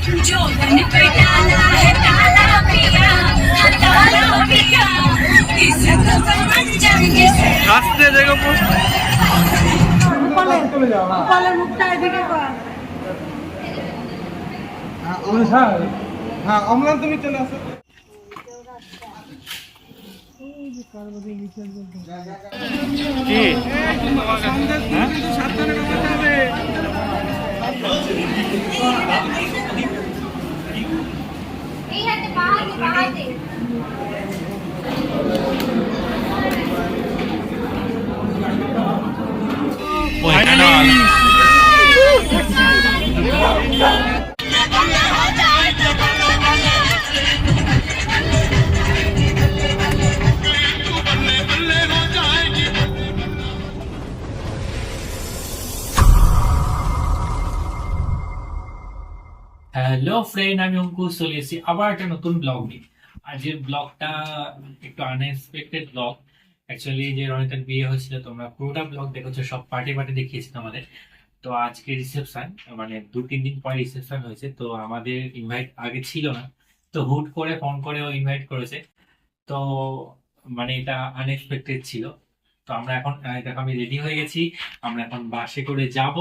जो मन पे डाला है ताला पिया ताला पिया इसको समझ जाएंगे আসতে দেখো কপালের মুখটা এদিকে কর। হ্যাঁ অমলান তুমি চলে আসো। কি সাবধানে নামাতে হবে। এই হাতে বাহাতে হ্যালো ফ্রেন্ড, আমি অঙ্কুশ চলে এসেছি আবার একটা নতুন ব্লগ নিয়ে। আজকের ব্লগটা একটু আনএক্সপেক্টেড ব্লগ। অ্যাকচুয়ালি যে রনিতার বিয়ে হয়েছিল তোমরা পুরোটা ব্লগ দেখেছো, সব পার্টি দেখিয়েছি তোমাদের। তো আজকে রিসেপশন, মানে 2-3 দিন পরে রিসেপশন হয়েছে। তো আমাদের ইনভাইট আগে ছিল না, তো হুট করে ফোন করে ও ইনভাইট করেছে। তো মানে এটা আনএক্সপেক্টেড ছিল। তো আমরা এখন দেখো আমি রেডি হয়ে গেছি, আমরা এখন বাসে করে যাব।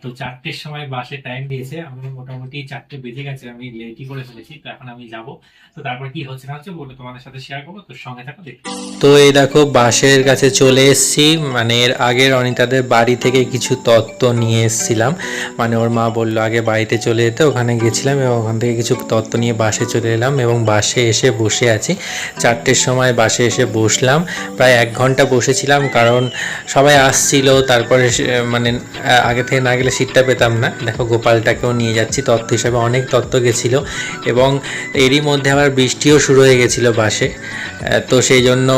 তো 4টের সময় বাসে টাইম দিয়েছে, আমি মোটামুটি 4টে বেজে গেছে, আমি লেটই করে ফেলেছি। তো এখন আমি যাব, তো তারপর কি হচ্ছে না হচ্ছে বলে তোমাদের সাথে শেয়ার করবো। তো সঙ্গে থাকো দেখো। তো এই দেখো বাসের কাছে চলে এসেছি। মানে এর আগে অনিতাদের বাড়ি থেকে কিছু তত্ত্ব নিয়ে এসেছিলাম। মানে ওর মা বললো আগে বাড়িতে চলে যেতে, ওখানে গেছিলাম এবং ওখান থেকে কিছু তত্ত্ব নিয়ে বাসে চলে এলাম এবং বাসে এসে বসে আছি। 4টের সময় বাসে এসে বসলাম, প্রায় 1 ঘন্টা বসেছিলাম, কারণ সবাই আসছিল। তারপরে মানে আগে থেকে না গেলে সিটটা পেতাম না। দেখো গোপালটাকেও নিয়ে যাচ্ছি তত্ত্ব হিসাবে, অনেক তত্ত্ব গেছিলো এবং এরই মধ্যে আবার বৃষ্টিও শুরু হয়ে গেছিলো বাসে। তো সেই জন্য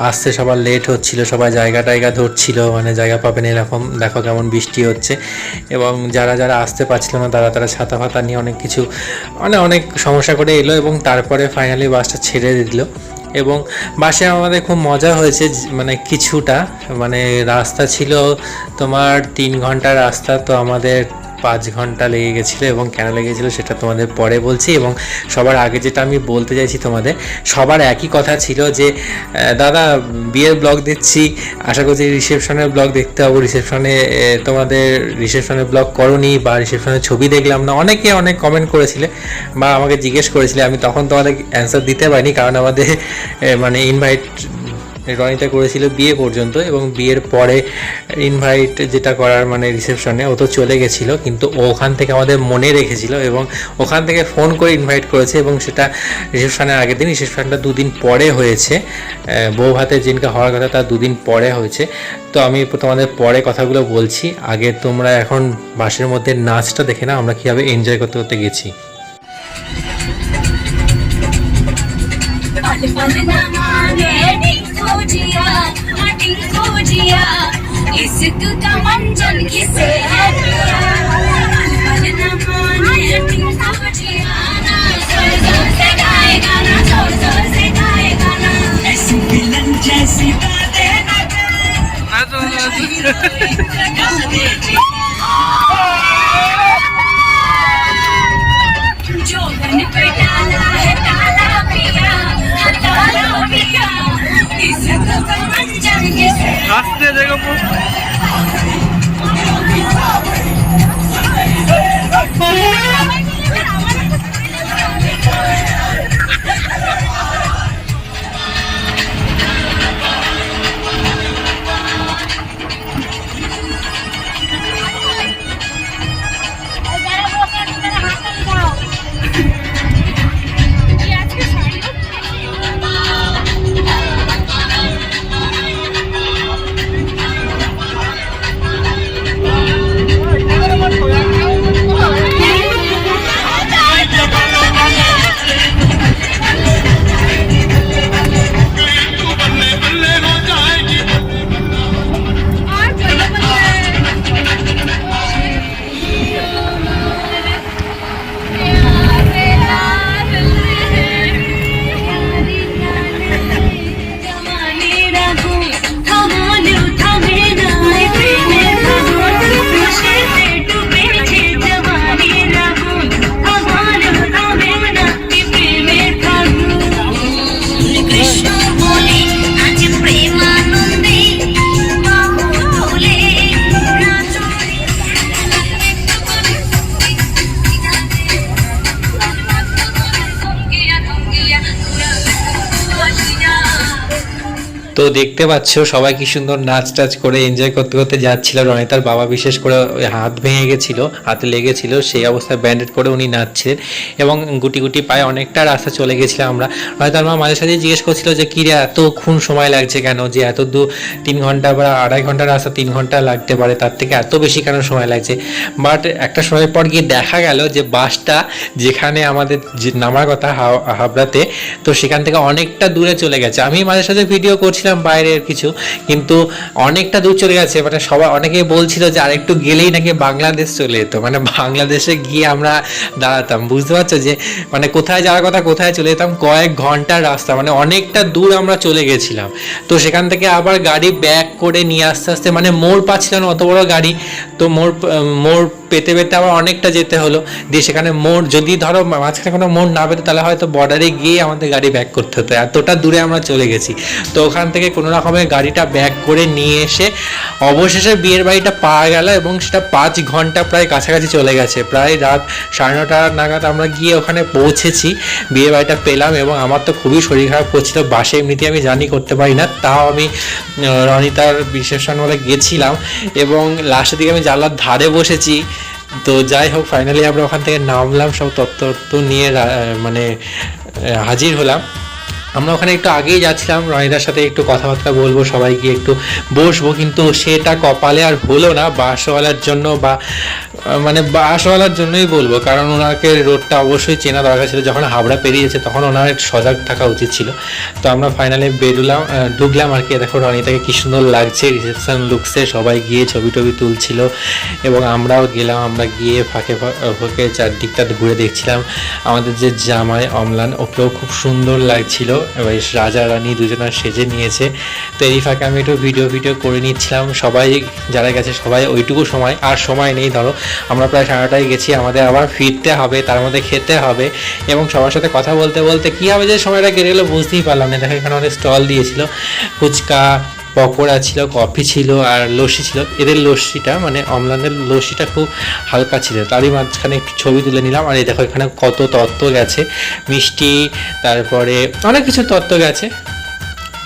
আসতে সবার লেট হচ্ছিল, সবাই জায়গা ধরছিল, মানে জায়গা পাবেন এরকম। দেখো কেমন বৃষ্টি হচ্ছে এবং যারা যারা আসতে পারছিল না তারা ছাতা ফাতা নিয়ে অনেক কিছু মানে অনেক সমস্যা করে এলো এবং তারপরে ফাইনালি বাসটা ছেড়ে দিল। এবং বাসে আমাদের খুব মজা হয়েছে, মানে কিছুটা মানে রাস্তা ছিল তোমার 3 ঘন্টার রাস্তা, তো আমাদের 5 ঘন্টা লেগে গেছিলো। এবং কেন লেগেছিলো সেটা তোমাদের পরে বলছি। এবং সবার আগে যেটা আমি বলতে চাইছি তোমাদের, সবার একই কথা ছিল যে দাদা বিয়ের ব্লগ দিচ্ছি, আশা করছি রিসেপশনের ব্লগ দেখতে হবে। রিসেপশনে তোমাদের রিসেপশনের ব্লগ করোনি বা রিসেপশনের ছবি দেখলাম না, অনেকে অনেক কমেন্ট করেছিলে বা আমাকে জিজ্ঞেস করেছিলে। আমি তখন তোমাদের অ্যান্সার দিতে পারিনি, কারণ আমাদের মানে ইনভাইট রনিতা করেছিল বিয়ে পর্যন্ত এবং বিয়ের পরে ইনভাইট যেটা করার মানে রিসেপশনে ও তো চলে গেছিলো, কিন্তু ওখান থেকে আমাদের মনে রেখেছিল এবং ওখান থেকে ফোন করে ইনভাইট করেছে। এবং সেটা রিসেপশনের আগের দিন, রিসেপশনটা 2 দিন পরে হয়েছে, বউ ভাতের দিনকে হওয়ার কথা তার 2 দিন পরে হয়েছে। তো আমি তোমাদের পরে কথাগুলো বলছি, আগে তোমরা এখন বাসের মধ্যে নাচটা দেখে না আমরা কীভাবে এনজয় করতে করতে গেছি। इश्क का मंजन किसे है पिया पल न माने टिंको जिया ना जोर जोर से गाएगा ना जोर जोर से गाएगा ना ऐसी विलन जैसी बातें न कर जो मन पे डाला है ताला पिया ताला पिया इसको समझ जाएंगे আসতে দেখো তো দেখতে পাচ্ছ সবাই কি সুন্দর নাচ টাচ করে এনজয় করতে করতে যাচ্ছিল। রনিতার বাবা বিশেষ করে হাত ভেঙে গেছিল, হাতে লেগেছিল, সেই অবস্থায় ব্যান্ডেড করে উনি নাচছিলেন এবং গুটি গুটি পায়ে অনেকটা রাস্তা চলে গেছিলাম আমরা। রনিতার মা মাঝে সাঝে জিজ্ঞেস করছিল যে কী রে এতক্ষণ সময় লাগছে কেন, যে এত 2-3 ঘন্টা বা 2.5 ঘন্টা রাস্তা 3 ঘন্টা লাগতে পারে, তার থেকে এত বেশি কেন সময় লাগছে। বাট একটা সময় পর গিয়ে দেখা গেল যে বাসটা যেখানে আমাদের নামার কথা হাবড়াতে, তো সেখান থেকে অনেকটা দূরে চলে গেছে। আমি মাঝে সাঝে ভিডিও করছিলাম বাইরের কিছু, কিন্তু অনেকটা দূর চলে গেছে। মানে সবাই অনেকেই বলছিল যে আরেকটু গেলেই নাকি বাংলাদেশ চলে যেত, মানে বাংলাদেশে গিয়ে আমরা দাঁড়াতাম। বুঝতে পারছো যে মানে কোথায় যাওয়ার কথা কোথায় চলে যেতাম, কয়েক ঘন্টার রাস্তা, মানে অনেকটা দূর আমরা চলে গেছিলাম। তো সেখান থেকে আবার গাড়ি ব্যাক করে নিয়ে আস্তে আস্তে, মানে মোড় পাচ্ছিল না অত বড় গাড়ি, তো মোড় পেতে পেতে আবার অনেকটা যেতে হলো। দিয়ে সেখানে মোড় যদি ধরো মাঝখানে কোনো মোড় না পেতো তাহলে হয়তো বর্ডারে গিয়ে আমাদের গাড়ি ব্যাক করতে হতো, এতটা দূরে আমরা চলে গেছি। তো ওখান থেকে কোনো রকমের গাড়িটা ব্যাক করে নিয়ে এসে অবশেষে বিয়ের বাড়িটা পাওয়া গেল এবং সেটা 5 ঘন্টা প্রায় কাছাকাছি চলে গেছে। প্রায় রাত 9:30 নাগাদ আমরা গিয়ে ওখানে পৌঁছেছি, বিয়ে বাড়িটা পেলাম। এবং আমার তো খুবই শরীর খারাপ করছিল, বাসে এমনিতে আমি জার্নি করতে পারি না, তাও আমি রনিতার রিসেপশন বলে গেছিলাম এবং লাস্টের দিকে আমি জানলার ধারে বসেছি। তো যাই হোক, ফাইনালি আমরা ওখান থেকে নামলাম, সব তত্ত্ব নিয়ে মানে হাজির হলাম। আমরা ওখানে একটু আগেই যাচ্ছিলাম, রনিতার সাথে একটু কথাবার্তা বলবো, সবাই গিয়ে একটু বসবো, কিন্তু সেটা কপালে আর হলো না বাসওয়ালার জন্য, বা মানে বাসওয়ালার জন্যই বলবো, কারণ ওনাকে রোডটা অবশ্যই চেনা দরকার ছিল। যখন হাবড়া পেরিয়েছে তখন ওনার সজাগ থাকা উচিত ছিল। তো আমরা ফাইনালি ঢুকলাম আর কি। দেখো রনিতাকে কি সুন্দর লাগছে রিসেপশন লুকসে, সবাই গিয়ে ছবি তুলছিল এবং আমরাও গেলাম। আমরা গিয়ে ফাঁকে ফাঁকে চারদিকটা ঘুরে দেখছিলাম। আমাদের যে জামাই অম্লান, ওকেও খুব সুন্দর লাগছিল, এবার রাজা রানী দুজনের সেজে নিয়েছে। তো এই ফাঁকে আমি একটু ভিডিও করে নিচ্ছিলাম। সবাই যারা গেছে সবাই ওইটুকু সময়, আর সময় নেই, ধরো আমরা প্রায় 9:30টায় গেছি, আমাদের আবার ফিরতে হবে, তার মধ্যে খেতে হবে এবং সবার সাথে কথা বলতে বলতে কী হবে যে সময়টা কেটে গেলো বুঝতেই পারলাম না। দেখো এখানে অনেক স্টল দিয়েছিল, ফুচকা, পকোড়া ছিল, কফি ছিল আর লস্যি ছিল। এদের লস্যিটা মানে অম্লানের লস্যিটা খুব হালকা ছিল। তারই মাঝখানে একটু ছবি তুলে নিলাম। আর এই দেখো এখানে কত তত্ত্ব গেছে, মিষ্টি, তারপরে অনেক কিছু তত্ত্ব গেছে,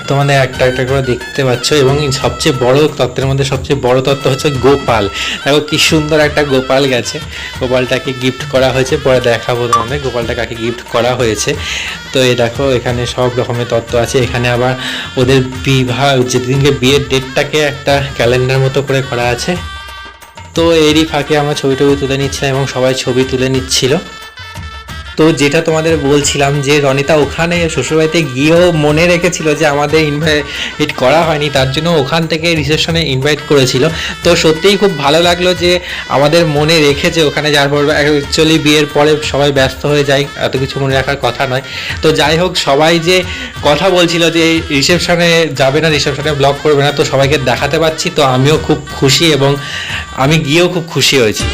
তোমাদের একটা একটা করে দেখতে পাচ্ছ। এবং সবচেয়ে বড় তত্ত্বের মধ্যে সবচেয়ে বড় তত্ত্ব হচ্ছে গোপাল। দেখো কি সুন্দর একটা গোপাল গেছে, গোপালটাকে গিফট করা হয়েছে, পরে দেখাবো তোমাদের গোপালটা কাকে গিফট করা হয়েছে। তো এই দেখো এখানে সব রকমের তত্ত্ব আছে। এখানে আবার ওদের বিবাহ যেদিনকে বিয়ের ডেটটাকে একটা ক্যালেন্ডার মতো করে করা আছে। তো এরই ফাঁকে আমরা ছবি তুলে নিচ্ছিলাম এবং সবাই ছবি তুলে নিচ্ছিল। তো যেটা তোমাদের বলছিলাম যে রনিতা ওখানে শ্বশুরবাড়িতে গিয়েও মনে রেখেছিল যে আমাদের ইনভাইট করা হয়নি, তার জন্য ওখান থেকে রিসেপশনে ইনভাইট করেছিল। তো সত্যিই খুব ভালো লাগলো যে আমাদের মনে রেখেছে ওখানে যাওয়ার পর। অ্যাকচুয়ালি বিয়ের পরে সবাই ব্যস্ত হয়ে যায়, এত কিছু মনে রাখার কথা নয়। তো যাই হোক, সবাই যে কথা বলছিল যে রিসেপশনে যাবে না, রিসেপশনে ব্লগ করবে না, তো সবাইকে দেখাতে পাচ্ছি। তো আমিও খুব খুশি এবং আমি গিয়েও খুব খুশি হয়েছি।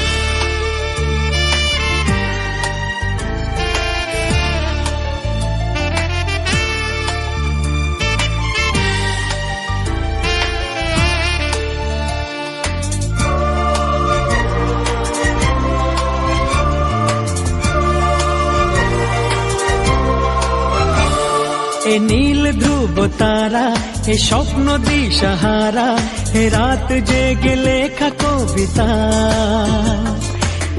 এ নীল ধ্রুব তারা, এ স্বপ্ন দিশাহারা, হে রাত জেগে লেখা কবিতা।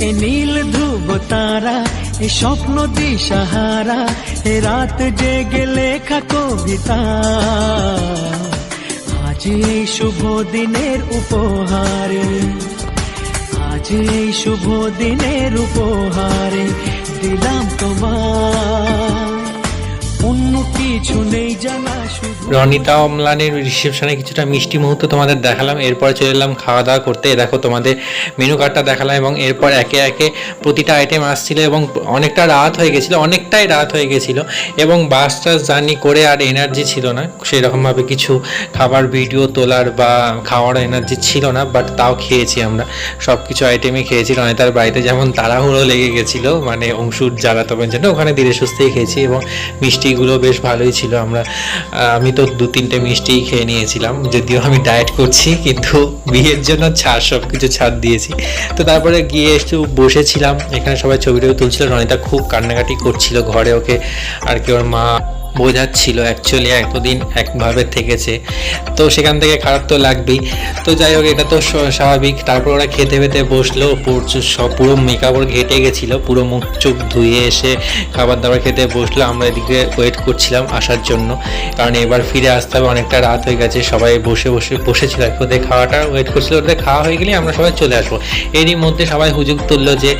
এ নীল ধ্রুব তারা, এ স্বপ্ন দিশাহারা, হে রাত জেগে লেখা কবিতা। আজ এই শুভ দিনের উপহারে, আজ এই শুভ দিনের উপহারে দিলাম তোমার, অন্য কিছু নেই জানা শুধু। রনিতা অম্লানের রিসেপশনে কিছুটা মিষ্টি মুহূর্ত তোমাদের দেখালাম। এরপর চলে এলাম খাওয়া দাওয়া করতে। দেখো তোমাদের মেনু কার্ডটা দেখালাম এবং এরপর একে একে প্রতিটা আইটেম আসছিল এবং অনেকটাই রাত হয়ে গেছিলো এবং বাস জার্নি করে আর এনার্জি ছিল না সেরকমভাবে কিছু খাবার ভিডিও তোলার বা খাওয়ার এনার্জি ছিল না। বাট তাও খেয়েছি, আমরা সব কিছু আইটেমই খেয়েছি। রনিতার বাড়িতে যেমন তাড়াহুড়ো লেগে গেছিলো, মানে অংশুর জ্বালাতনের জন্য, ওখানে ধীরে সুস্থেই খেয়েছি এবং মিষ্টিগুলো বেশ ভালোই ছিল। আমি তো 2-3টে মিষ্টিই খেয়ে নিয়েছিলাম, যদিও আমি ডায়েট করছি, কিন্তু বিয়ের জন্য সব কিছু ছাড় দিয়েছি। তো তারপরে গিয়ে একটু বসেছিলাম, এখানে সবাই ছবিটাও তুলছিল। রনিতা খুব কান্নাকাটি করছিল ঘরে, ওকে আর কি ওর মা বোঝাচ্ছিল অ্যাকচুয়ালি এতদিন একভাবে থেকেছে, তো সেখান থেকে খারাপ তো লাগবেই। তো যাই হোক, এটা তো স্বাভাবিক। তারপর ওরা খেতে খেতে বসলো, পুরো মেকআপ ওর ঘেটে গেছিলো, পুরো মুখ চোখ ধুয়ে এসে খাবার দাবার খেতে বসলো। আমরা এদিকে ওয়েট করছিলাম আসার জন্য, কারণ এবার ফিরে আসতে হবে, অনেকটা রাত হয়ে গেছে। সবাই বসেছিল, ওদের খাওয়াটা ওয়েট করছিল, ওদের খাওয়া হয়ে গেলে আমরা সবাই চলে আসবো। এরই মধ্যে সবাই হুজুগ তুললো যে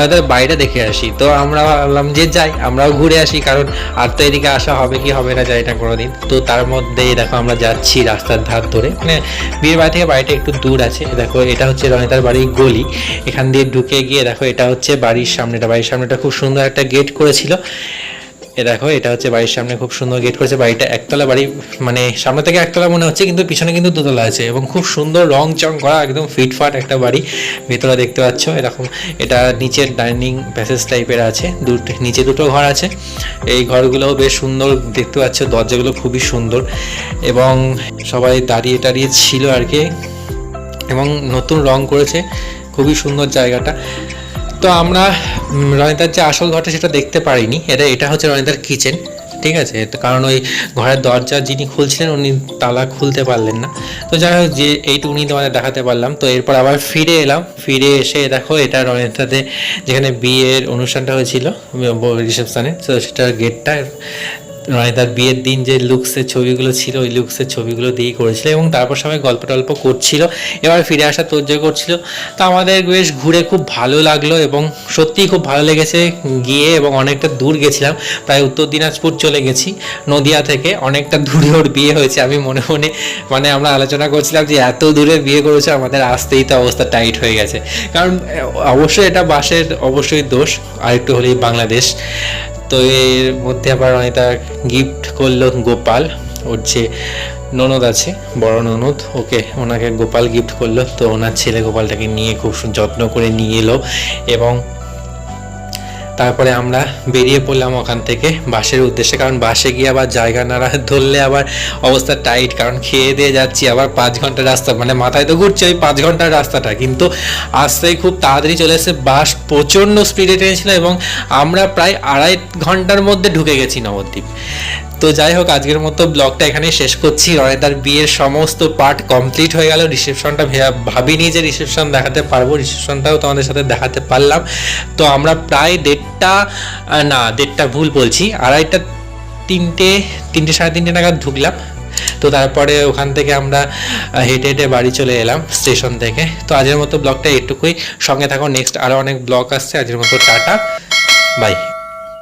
ওদের বাইরে দেখে আসি। তো আমরা ভাবলাম যে যাই, আমরাও ঘুরে আসি, কারণ আর তো এদিকে আসা হবে কি হবে না যাই না কোনোদিন। তো তার মধ্যেই দেখো আমরা যাচ্ছি রাস্তার ধার ধরে, মানে বিয়ের বাড়ি থেকে বাড়িটা একটু দূর আছে। দেখো এটা হচ্ছে রনিতার বাড়ির গলি, এখান দিয়ে ঢুকে গিয়ে দেখো এটা হচ্ছে বাড়ির সামনেটা খুব সুন্দর একটা গেট করেছিল। দেখো এটা হচ্ছে বাড়ির সামনে খুব সুন্দর গেট করেছে। বাড়িটা একতলা বাড়ি, মানে সামনে থেকে একতলা মনে হচ্ছে, কিন্তু পিছনে কিন্তু দোতলা আছে এবং খুব সুন্দর রং চং করা, একদম ফিটফাট একটা বাড়ি। ভেতরে দেখতে পাচ্ছ এরকম, এটা নিচের ডাইনিং প্যাসেজ টাইপের আছে, নিচে দুটো ঘর আছে। এই ঘরগুলোও বেশ সুন্দর দেখতে পাচ্ছ, দরজাগুলো খুবই সুন্দর এবং সবাই দাঁড়িয়ে টাড়িয়ে ছিল আর কি, এবং নতুন রং করেছে, খুবই সুন্দর জায়গাটা। তো আমরা রনিতার যে আসল ঘরটা সেটা দেখতে পারিনি। এটা হচ্ছে রনিতার কিচেন, ঠিক আছে। কারণ ওই ঘরের দরজা যিনি খুলছিলেন উনি তালা খুলতে পারলেন না। তো যাই হোক, যে এইটুকুনি তোমাদের দেখাতে পারলাম। তো এরপর আবার ফিরে এলাম, ফিরে এসে দেখো এটা রনিতাতে যেখানে বিয়ের অনুষ্ঠানটা হয়েছিল রিসেপশনে, তো সেটার গেটটা রনিতার বিয়ের দিন যে লুকসের ছবিগুলো ছিল ওই লুকসের ছবিগুলো দিয়েই করেছিল, এবং তারপর সবাই গল্প টল্প করছিল, এবার ফিরে আসা তোড়জোড় করছিল। তো আমাদের বেশ ঘুরে খুব ভালো লাগলো এবং সত্যিই খুব ভালো লেগেছে গিয়ে, এবং অনেকটা দূর গেছিলাম, প্রায় উত্তর দিনাজপুর চলে গেছি নদিয়া থেকে, অনেকটা দূরে ওর বিয়ে হয়েছে। আমি মনে মনে মানে আমরা আলোচনা করছিলাম যে এত দূরে বিয়ে করেছে, আমাদের আসতেই তো অবস্থা টাইট হয়ে গেছে, কারণ অবশ্যই এটা বাসের অবশ্যই দোষ, আর একটু হলেই বাংলাদেশ। তো এর মধ্যে আবার রনিতা গিফট করলো গোপাল, ওর যে ননদ আছে বড় ননদ, ওনাকে গোপাল গিফট করলো। তো ওনার ছেলে গোপালটাকে নিয়ে খুব যত্ন করে নিয়ে এলো, এবং তারপরে আমরা বেরিয়ে পড়লাম ওখান থেকে বাসের উদ্দেশ্যে, কারণ বাসে গিয়ে আবার জায়গা নাড়া ধরলে আবার অবস্থা টাইট, কারণ খেয়ে দিয়ে যাচ্ছি, আবার 5 ঘন্টার রাস্তা, মানে মাথায় তো ঘুরছে ওই 5 ঘন্টার রাস্তাটা, কিন্তু আসতেই খুব তাড়াতাড়ি চলে এসে বাস প্রচণ্ড স্পিডে টেনেছিল, এবং আমরা প্রায় 2.5 ঘন্টার মধ্যে ঢুকে গেছি নবদ্বীপ। তো যাই হোক, আজকের মতো ব্লগটা এখানেই শেষ করছি। রনিতার বিয়ের সমস্ত পার্ট কমপ্লিট হয়ে গেল। রিসেপশনটা ভাবিনি যে রিসেপশন দেখাতে পারবো, রিসেপশনটাও তোমাদের সাথে দেখাতে পারলাম। তো আমরা প্রায় 1:30 ভুল বলছি, 2:30 3টে সাড়ে 3টে নাগাদ ঢুকলাম। তো তারপরে ওখান থেকে আমরা হেঁটে হেঁটে বাড়ি চলে এলাম স্টেশন থেকে। তো আজকের মতো ব্লগটা এটুকুই, সঙ্গে থাকো, নেক্সট আরও অনেক ব্লগ আসছে। আজকের মতো টাটা, বাই।